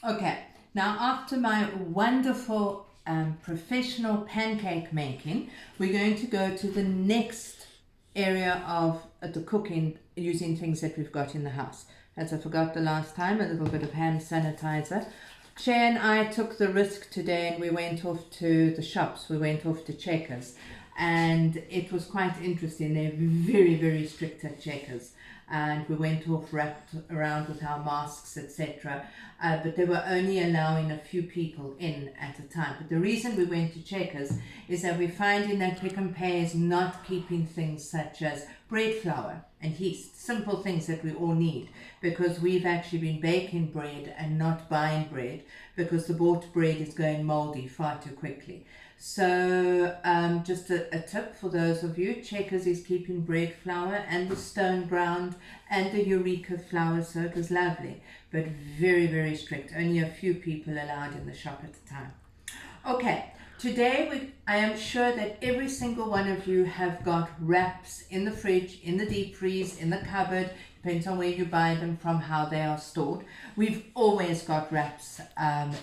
Okay, now after my wonderful professional pancake making, we're going to go to the next area of the cooking using things that we've got in the house. As I forgot the last time, a little bit of hand sanitizer. Che and I took the risk today and we went off to the shops. We went off to Checkers and it was quite interesting. They're very, very strict at Checkers. And we went off wrapped around with our masks, etc. But they were only allowing a few people in at a time. But the reason we went to Checkers is that we're finding that Pick and Pay is not keeping things such as bread flour and yeast, simple things that we all need, because we've actually been baking bread and not buying bread because the bought bread is going moldy far too quickly. So just a tip for those of you, Checkers is keeping bread flour and the stone ground and the Eureka flour, so it was lovely, but very, very strict. Only a few people allowed in the shop at a time. Okay, today I am sure that every single one of you have got wraps in the fridge, in the deep freeze, in the cupboard. Depends on where you buy them from, how they are stored. We've always got wraps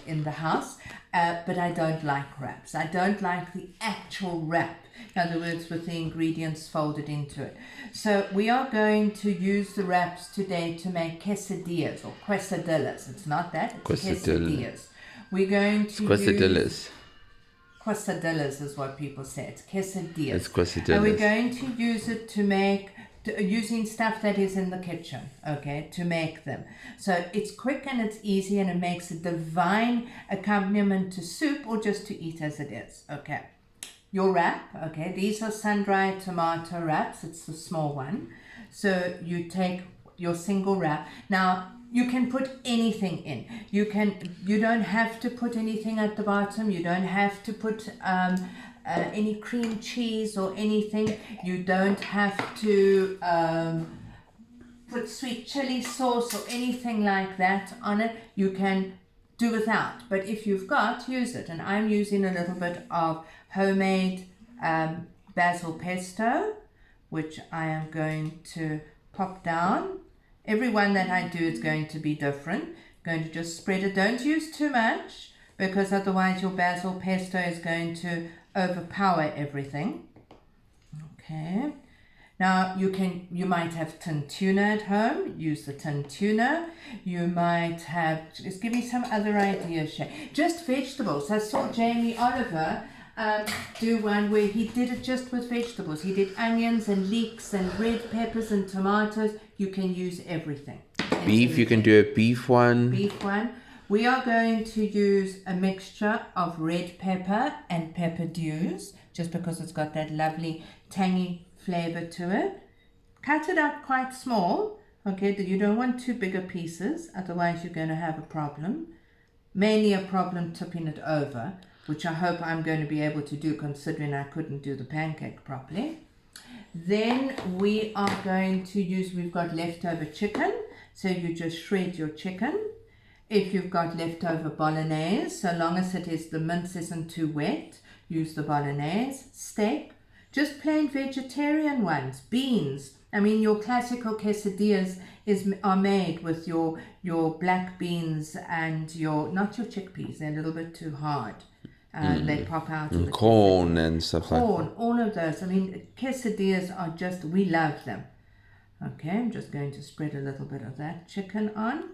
in the house, but I don't like wraps. I don't like the actual wrap. In other words, with the ingredients folded into it. So we are going to use the wraps today to make quesadillas or quesadillas. It's not that, it's quesadillas. We're going to use... Quesadillas is what people say. It's quesadillas. It's quesadillas. And we're going to use it to make... using stuff that is in the kitchen, okay, to make them. So it's quick and it's easy and it makes a divine accompaniment to soup or just to eat as it is, okay. Your wrap, okay, these are sun-dried tomato wraps. It's the small one. So you take your single wrap. Now, you can put anything in. You don't have to put anything at the bottom. You don't have to put any cream cheese or anything. You don't have to put sweet chili sauce or anything like that on it. You can do without, but if you've got, use it. And I'm using a little bit of homemade basil pesto, which I am going to pop down. Every one that I do is going to be different. I'm going to just spread it. Don't use too much, because otherwise your basil pesto is going to overpower everything. Okay. Now you might have tin tuna at home. Use the tin tuna. You might have, just give me some other ideas, Shay. Just vegetables. I saw Jamie Oliver do one where he did it just with vegetables. He did onions and leeks and red peppers and tomatoes. You can use everything. Beef, you can do a beef one. Beef one. We are going to use a mixture of red pepper and pepper dews, just because it's got that lovely tangy flavor to it. Cut it up quite small, okay, that you don't want too bigger pieces, otherwise you're going to have a problem. Mainly a problem tipping it over, which I hope I'm going to be able to do, considering I couldn't do the pancake properly. Then we are going to use, we've got leftover chicken, so you just shred your chicken. If you've got leftover bolognese, so long as it is, the mince isn't too wet, use the bolognese. Steak, just plain vegetarian ones. Beans, I mean your classical quesadillas are made with your black beans and not your chickpeas, they're a little bit too hard. They pop out. And corn and stuff like that. Corn, all of those. I mean, quesadillas are just, we love them. Okay, I'm just going to spread a little bit of that chicken on.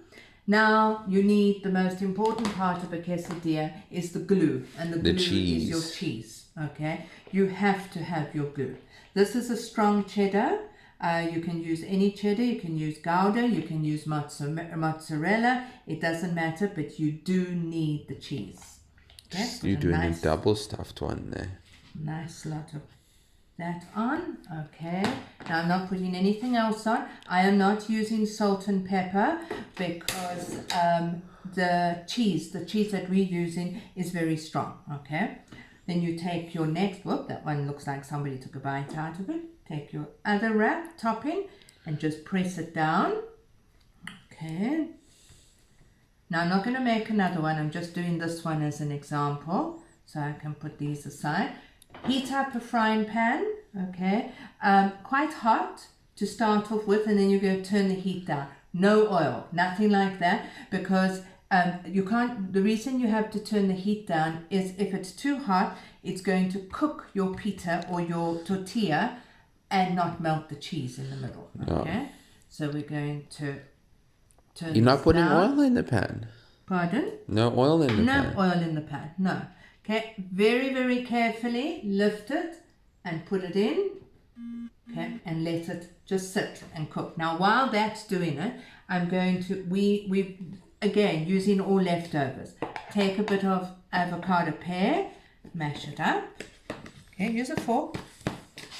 Now, you need the most important part of a quesadilla is the glue. And the glue cheese. is your cheese. Okay, you have to have your glue. This is a strong cheddar. You can use any cheddar. You can use Gouda. You can use mozzarella. It doesn't matter, but you do need the cheese. Okay, you're doing a double stuffed one there. Nice lot of that on. Okay, now I'm not putting anything else on. I am not using salt and pepper because the cheese that we're using is very strong. Okay, then you take your next, whoop, that one looks like somebody took a bite out of it. Take your other wrap topping and just press it down. Okay. Now I'm not going to make another one. I'm just doing this one as an example, so I can put these aside. Heat up a frying pan, okay, quite hot to start off with, and then you're going to turn the heat down. No oil, nothing like that, because You can't. The reason you have to turn the heat down is if it's too hot, it's going to cook your pita or your tortilla and not melt the cheese in the middle. Okay, so we're going to turn. You're not putting down. oil in the pan. Pardon? No oil in the pan. No oil in the pan. No. Okay, very, very carefully lift it and put it in. Okay, and let it just sit and cook. Now, while that's doing it, I'm going to, we again, using all leftovers, take a bit of avocado pear, mash it up. Okay, use a fork.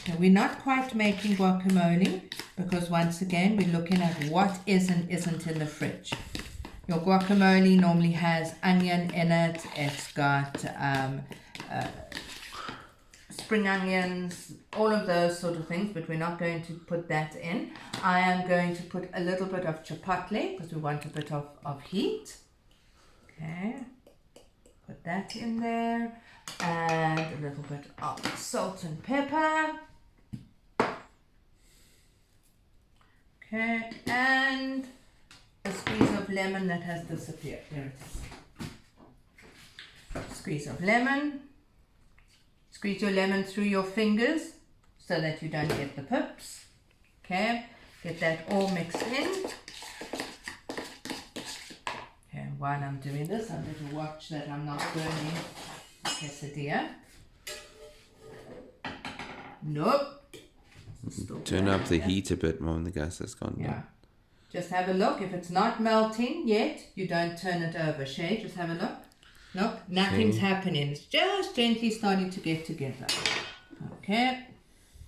Now, we're not quite making guacamole because once again, we're looking at what is and isn't in the fridge. Your guacamole normally has onion in it. It's got spring onions, all of those sort of things, but we're not going to put that in. I am going to put a little bit of chipotle because we want a bit of heat. Okay, put that in there, and a little bit of salt and pepper. Okay, and a squeeze of lemon that has disappeared. There it is. Squeeze of lemon. Squeeze your lemon through your fingers so that you don't get the pips. Okay, get that all mixed in. Okay, while I'm doing this, I better watch that I'm not burning the quesadilla. Nope. Turn up the heat a bit more when the gas has gone down. Yeah. Just have a look. If it's not melting yet, you don't turn it over. Shay, just have a look. Nope, nothing's happening. It's just gently starting to get together. Okay.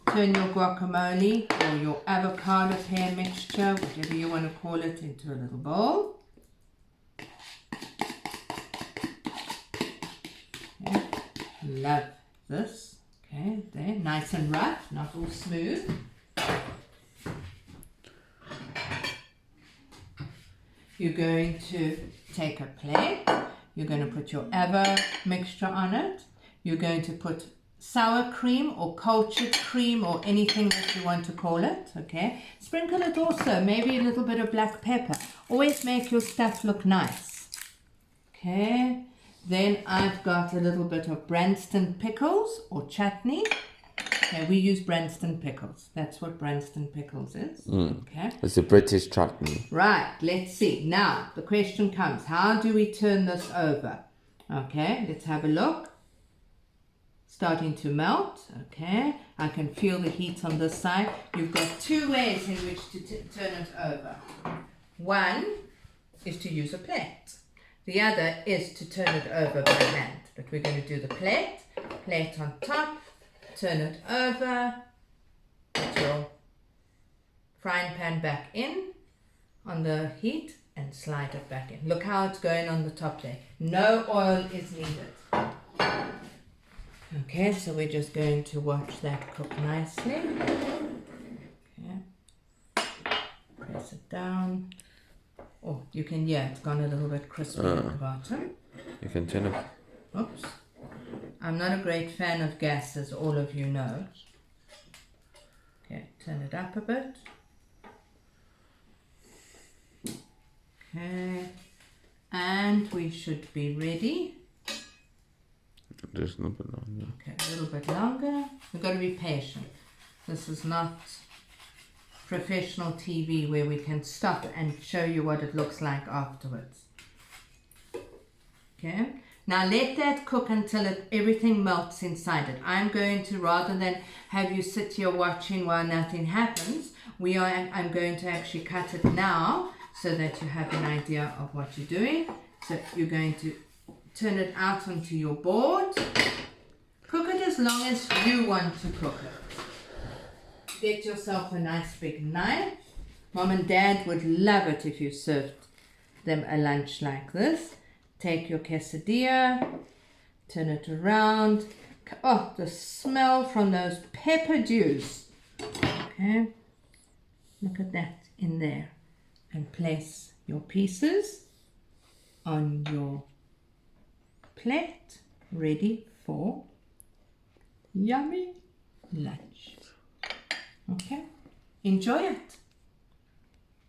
Turn your guacamole or your avocado pear mixture, whatever you want to call it, into a little bowl. Okay. Love this. Okay, there, nice and rough, not all smooth. You're going to take a plate. You're going to put your avo mixture on it. You're going to put sour cream or cultured cream or anything that you want to call it. Okay. Sprinkle it also, maybe a little bit of black pepper. Always make your stuff look nice. Okay. Then I've got a little bit of Branston pickles or chutney. Okay, we use Branston pickles. That's what Branston pickles is. Okay. It's a British chutney. Right, let's see. Now, the question comes, how do we turn this over? Okay, let's have a look. Starting to melt. Okay, I can feel the heat on this side. You've got two ways in which to turn it over. One is to use a plate. The other is to turn it over by hand. But we're going to do the plate on top. Turn it over, put your frying pan back in on the heat and slide it back in. Look how it's going on the top there. No oil is needed. Okay, so we're just going to watch that cook nicely. Okay. Press it down. Oh, you can, yeah, it's gone a little bit crispy at the bottom. You can turn it. Oops. I'm not a great fan of gas, as all of you know. Okay, turn it up a bit. Okay, and we should be ready. Just a little bit longer. Okay, a little bit longer. We've got to be patient. This is not professional TV where we can stop and show you what it looks like afterwards. Okay. Now let that cook until everything melts inside it. I'm going to, rather than have you sit here watching while nothing happens, I'm going to actually cut it now so that you have an idea of what you're doing. So you're going to turn it out onto your board. Cook it as long as you want to cook it. Get yourself a nice big knife. Mom and Dad would love it if you served them a lunch like this. Take your quesadilla, turn it around. Oh, the smell from those pepper dews. Okay, look at that in there. And place your pieces on your plate, ready for yummy lunch. Okay, enjoy it.